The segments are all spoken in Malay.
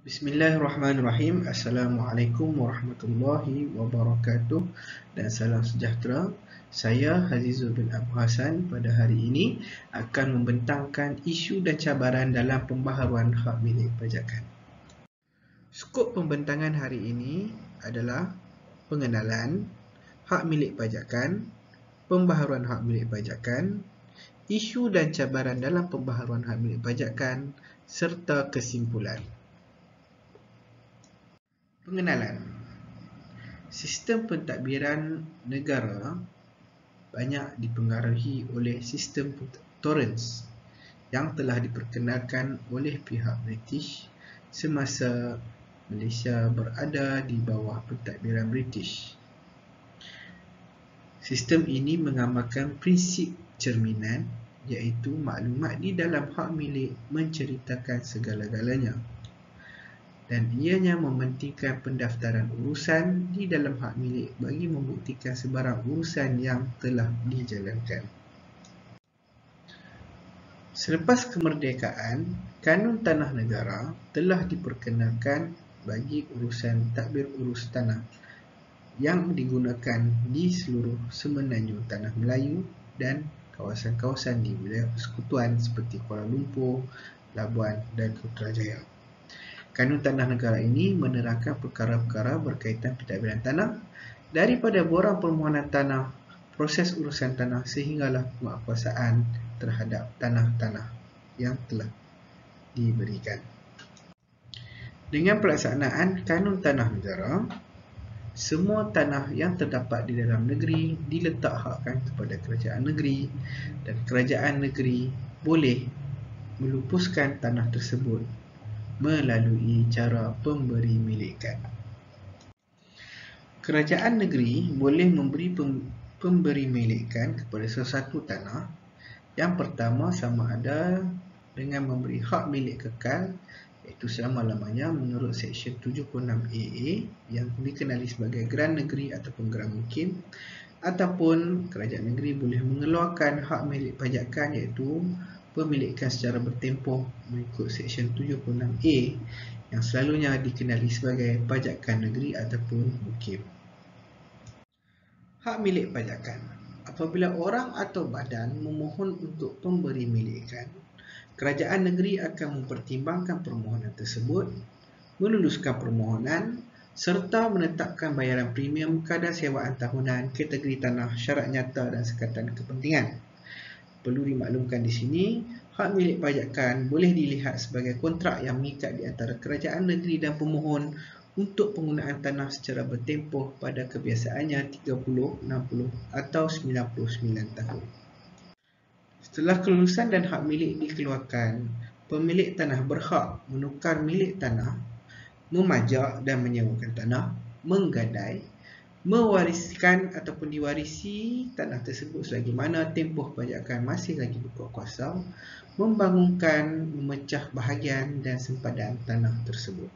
Bismillahirrahmanirrahim. Assalamualaikum warahmatullahi wabarakatuh dan salam sejahtera. Saya Hazizul bin Abu Hassan pada hari ini akan membentangkan isu dan cabaran dalam pembaharuan hak milik pajakan. Skop pembentangan hari ini adalah pengenalan hak milik pajakan, pembaharuan hak milik pajakan, isu dan cabaran dalam pembaharuan hak milik pajakan serta kesimpulan. Pengenalan. Sistem pentadbiran negara banyak dipengaruhi oleh sistem Torrens yang telah diperkenalkan oleh pihak British semasa Malaysia berada di bawah pentadbiran British. Sistem ini mengamalkan prinsip cerminan, iaitu maklumat di dalam hak milik menceritakan segala-galanya, dan ianya mementingkan pendaftaran urusan di dalam hak milik bagi membuktikan sebarang urusan yang telah dijalankan. Selepas kemerdekaan, Kanun Tanah Negara telah diperkenalkan bagi urusan tadbir urus tanah yang digunakan di seluruh semenanjung Tanah Melayu dan kawasan-kawasan di wilayah persekutuan seperti Kuala Lumpur, Labuan dan Putrajaya. Kanun Tanah Negara ini menerangkan perkara-perkara berkaitan pentadbiran tanah daripada borang permohonan tanah, proses urusan tanah sehinggalah penguatkuasaan terhadap tanah-tanah yang telah diberikan. Dengan pelaksanaan Kanun Tanah Negara, semua tanah yang terdapat di dalam negeri diletak-hakkan kepada kerajaan negeri, dan kerajaan negeri boleh melupuskan tanah tersebut melalui cara pemberi milikan. Kerajaan negeri boleh memberi pemberi milikan kepada sesuatu tanah. Yang pertama, sama ada dengan memberi hak milik kekal, iaitu selama-lamanya menurut Seksyen 76AA yang dikenali sebagai geran negeri ataupun geran mukim, ataupun kerajaan negeri boleh mengeluarkan hak milik pajakan, iaitu pemilikan secara bertempoh mengikut Seksyen 76A yang selalunya dikenali sebagai pajakan negeri ataupun mukim. Hak milik pajakan. Apabila orang atau badan memohon untuk pemberi milikan, kerajaan negeri akan mempertimbangkan permohonan tersebut, meluluskan permohonan serta menetapkan bayaran premium kadar sewaan tahunan, kategori tanah, syarat nyata dan sekatan kepentingan. Perlu dimaklumkan di sini, hak milik pajakan boleh dilihat sebagai kontrak yang mengikat di antara kerajaan negeri dan pemohon untuk penggunaan tanah secara bertempoh pada kebiasaannya 30, 60 atau 99 tahun. Setelah kelulusan dan hak milik dikeluarkan, pemilik tanah berhak menukar milik tanah, memajak dan menyewakan tanah, menggadai, mewariskan ataupun diwarisi tanah tersebut selagi mana tempoh pajakan masih lagi berkuasa, membangunkan, memecah bahagian dan sempadan tanah tersebut.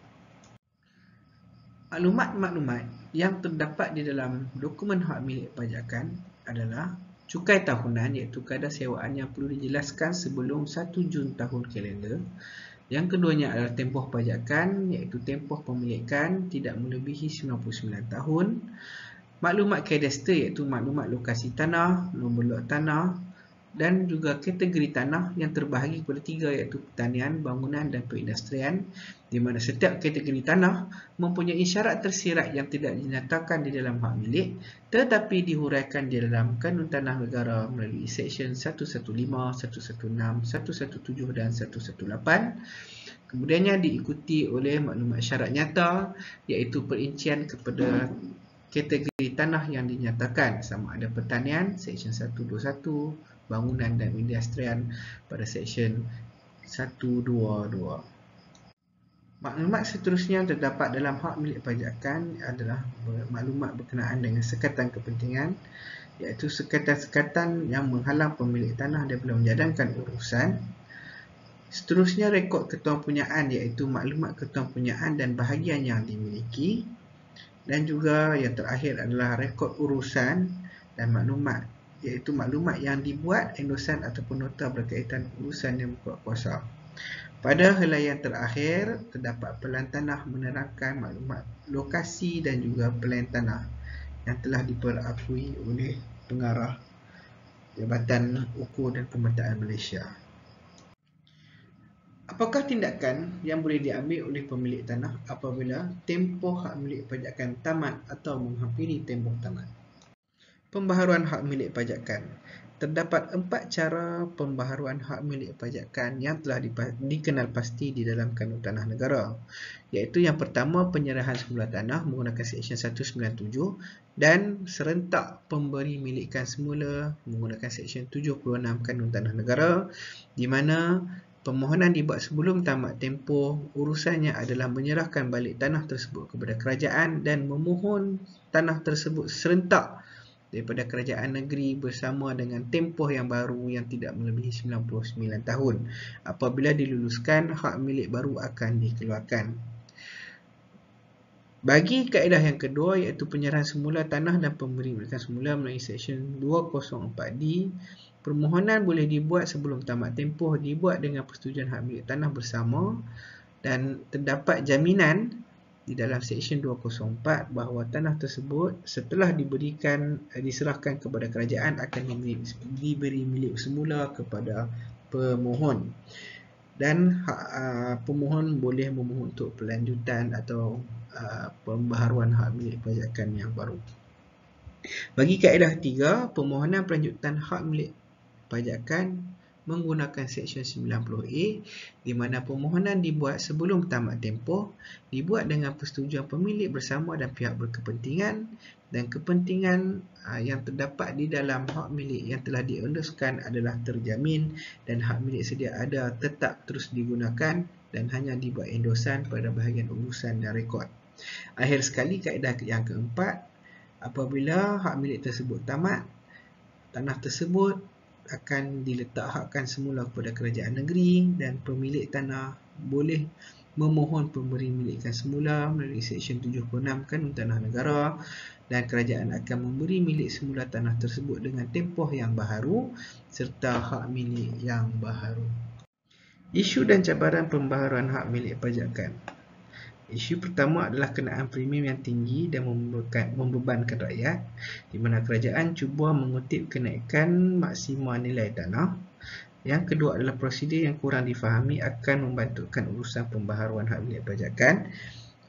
Maklumat-maklumat yang terdapat di dalam dokumen hak milik pajakan adalah cukai tahunan, iaitu kadar sewaan yang perlu dijelaskan sebelum 1 Jun tahun kalender. Yang keduanya adalah tempoh pajakan, iaitu tempoh pemilikan tidak melebihi 99 tahun. Maklumat kadastre, iaitu maklumat lokasi tanah, nombor lot tanah, dan juga kategori tanah yang terbahagi kepada 3, iaitu pertanian, bangunan dan perindustrian, di mana setiap kategori tanah mempunyai syarat tersirat yang tidak dinyatakan di dalam hak milik tetapi dihuraikan di dalam Kanun Tanah Negara melalui Seksyen 115, 116, 117 dan 118. Kemudiannya diikuti oleh maklumat syarat nyata, iaitu perincian kepada kategori tanah yang dinyatakan, sama ada pertanian Seksyen 121, bangunan dan industrian pada Seksyen 122. Maklumat seterusnya yang terdapat dalam hak milik pajakan adalah maklumat berkenaan dengan sekatan kepentingan, iaitu sekatan-sekatan yang menghalang pemilik tanah daripada menjalankan urusan. Seterusnya rekod ketuanpunyaan, iaitu maklumat ketuanpunyaan dan bahagian yang dimiliki. Dan juga yang terakhir adalah rekod urusan dan maklumat, iaitu maklumat yang dibuat, endosan ataupun nota berkaitan urusan yang berkuat kuasa. Pada helaian terakhir, terdapat pelan tanah menerangkan maklumat lokasi dan juga pelan tanah yang telah diperakui oleh pengarah Jabatan Ukur dan Pemetaan Malaysia. Apakah tindakan yang boleh diambil oleh pemilik tanah apabila tempoh hak milik pajakan tamat atau menghampiri tempoh tamat? Pembaharuan hak milik pajakan. Terdapat 4 cara pembaharuan hak milik pajakan yang telah dikenal pasti di dalam Kanun Tanah Negara, iaitu yang pertama penyerahan semula tanah menggunakan Seksyen 197 dan serentak pemberi milikan semula menggunakan Seksyen 76 Kanun Tanah Negara, di mana permohonan dibuat sebelum tamat tempoh. Urusannya adalah menyerahkan balik tanah tersebut kepada kerajaan dan memohon tanah tersebut serentak daripada kerajaan negeri bersama dengan tempoh yang baru yang tidak melebihi 99 tahun. Apabila diluluskan, hak milik baru akan dikeluarkan. Bagi kaedah yang kedua, iaitu penyerahan semula tanah dan pemberi milikan semula melalui Seksyen 204D, permohonan boleh dibuat sebelum tamat tempoh, dibuat dengan persetujuan hak milik tanah bersama, dan terdapat jaminan di dalam Seksyen 204 bahawa tanah tersebut setelah diserahkan kepada kerajaan akan diberi milik semula kepada pemohon, dan pemohon boleh memohon untuk pelanjutan atau pembaharuan hak milik pajakan yang baru. Bagi kaedah ketiga, permohonan pelanjutan hak milik pajakan menggunakan Seksyen 90A, di mana permohonan dibuat sebelum tamat tempoh, dibuat dengan persetujuan pemilik bersama dan pihak berkepentingan, dan kepentingan yang terdapat di dalam hak milik yang telah dieluskan adalah terjamin dan hak milik sedia ada tetap terus digunakan dan hanya dibuat endosan pada bahagian urusan dan rekod. Akhir sekali, kaedah yang keempat, apabila hak milik tersebut tamat, tanah tersebut akan diletakkan semula kepada kerajaan negeri dan pemilik tanah boleh memohon pemberi milikan semula melalui Seksyen 76 Kanun Tanah Negara, dan kerajaan akan memberi milik semula tanah tersebut dengan tempoh yang baharu serta hak milik yang baharu. Isu dan cabaran pembaharuan hak milik pajakan. Isu pertama adalah kenaan premium yang tinggi dan membebankan rakyat, di mana kerajaan cuba mengutip kenaikan maksima nilai tanah. Yang kedua adalah prosedur yang kurang difahami akan membantukan urusan pembaharuan hak milik pajakan.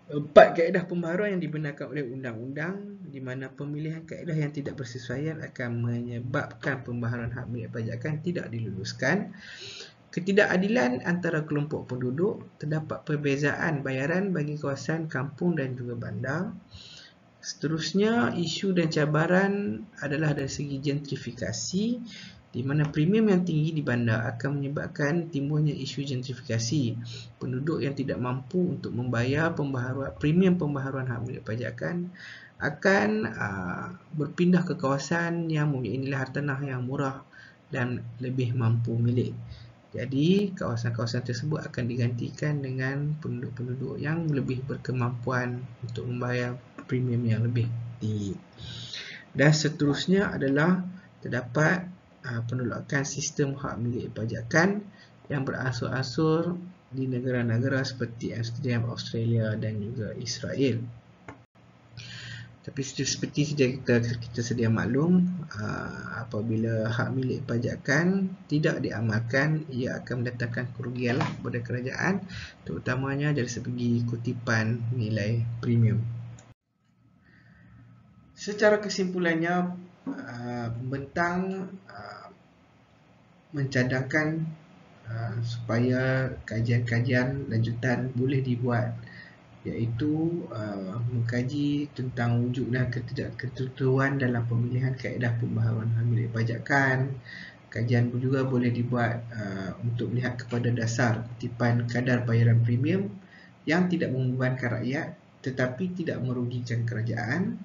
4 kaedah pembaharuan yang dibenarkan oleh undang-undang, di mana pemilihan kaedah yang tidak bersesuaian akan menyebabkan pembaharuan hak milik pajakan tidak diluluskan. Ketidakadilan antara kelompok penduduk, terdapat perbezaan bayaran bagi kawasan kampung dan juga bandar. Seterusnya, isu dan cabaran adalah dari segi gentrifikasi, di mana premium yang tinggi di bandar akan menyebabkan timbulnya isu gentrifikasi. Penduduk yang tidak mampu untuk membayar premium pembaharuan hak milik pajakan akan berpindah ke kawasan yang mempunyai nilai hartanah yang murah dan lebih mampu milik. Jadi, kawasan-kawasan tersebut akan digantikan dengan penduduk-penduduk yang lebih berkemampuan untuk membayar premium yang lebih tinggi. Dan seterusnya adalah terdapat penolakan sistem hak milik pajakan yang beransur-ansur di negara-negara seperti Amsterdam, Australia dan juga Israel. Tapi seperti kita sedia maklum, apabila hak milik pajakan tidak diamalkan, ia akan mendatangkan kerugian kepada kerajaan, terutamanya dari segi kutipan nilai premium. Secara kesimpulannya, pembentang mencadangkan supaya kajian-kajian lanjutan boleh dibuat, iaitu mengkaji tentang wujud dan ketidakketentuan dalam pemilihan kaedah pembaharuan hak milik pajakan. Kajian juga boleh dibuat untuk melihat kepada dasar kutipan kadar bayaran premium yang tidak membebankan rakyat tetapi tidak merugikan kerajaan.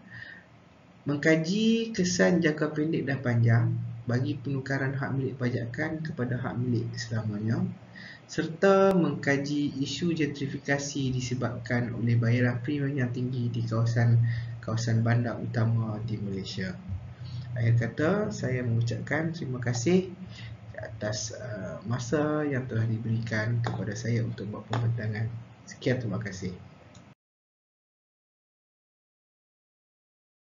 Mengkaji kesan jangka pendek dan panjang bagi penukaran hak milik pajakan kepada hak milik selamanya, serta mengkaji isu gentrifikasi disebabkan oleh bayaran premium yang tinggi di kawasan bandar utama di Malaysia. Akhir kata, saya mengucapkan terima kasih atas masa yang telah diberikan kepada saya untuk buat pembintangan. Sekian, terima kasih.